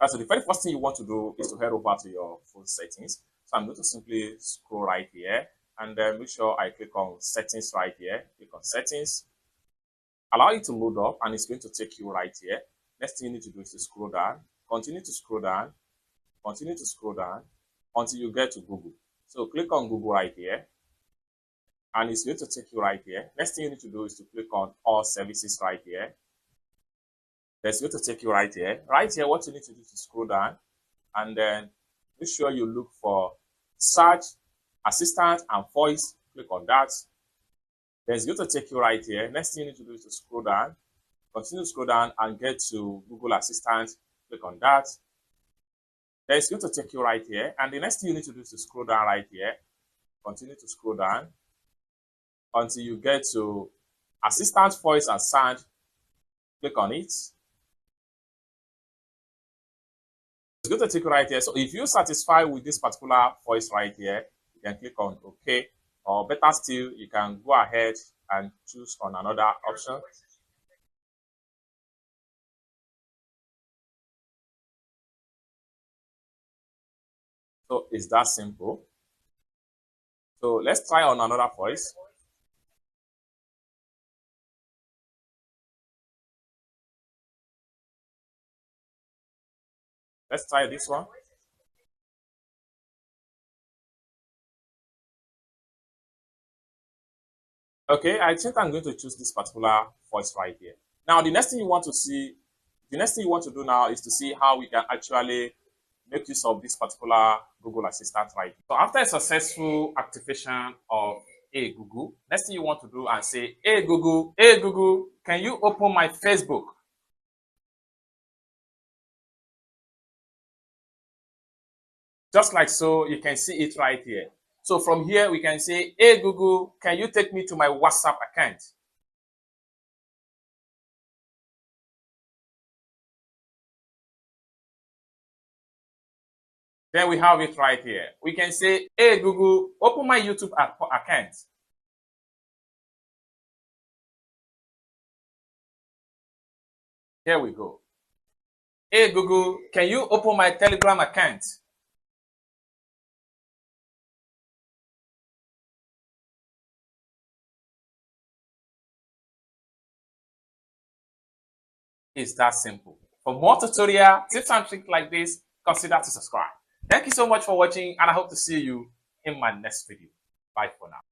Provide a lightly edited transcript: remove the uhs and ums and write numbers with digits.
So the very first thing you want to do is to head over to your phone settings. So I'm going to simply scroll right here and then make sure I click on settings right here. Click on settings, allow it to load up, and it's going to take you right here. Next thing you need to do is to scroll down, continue to scroll down, continue to scroll down until you get to Google. So click on Google right here, and it's going to take you right here. Next thing you need to do is to click on all services right here. That's going to take you right here. Right here, what you need to do is to scroll down and then make sure you look for search, assistant, and voice. Click on that. Then it's going to take you right here. Next thing you need to do is to scroll down, continue to scroll down and get to Google Assistant. Click on that. Then it's going to take you right here. And the next thing you need to do is to scroll down right here. Continue to scroll down until you get to Assistant, Voice, and Sound. Click on it. It's going to take you right here. So if you're satisfied with this particular voice right here, you can click on OK. Or better still, you can go ahead and choose on another option. So it's that simple. So let's try on another voice. Let's try this one. Okay, I think I'm going to choose this particular voice right here. Now, the next thing you want to do now is to see how we can actually make use of this particular Google Assistant right here. So after a successful activation of Hey Google, next thing you want to do and say, hey Google, can you open my Facebook? Just like so, you can see it right here. So from here, we can say, hey Google, can you take me to my WhatsApp account? Then we have it right here. We can say, hey Google, open my YouTube account. Here we go. Hey Google, can you open my Telegram account? It's that simple. For more tutorial, tips and tricks like this, consider to subscribe. Thank you so much for watching, and I hope to see you in my next video. Bye for now.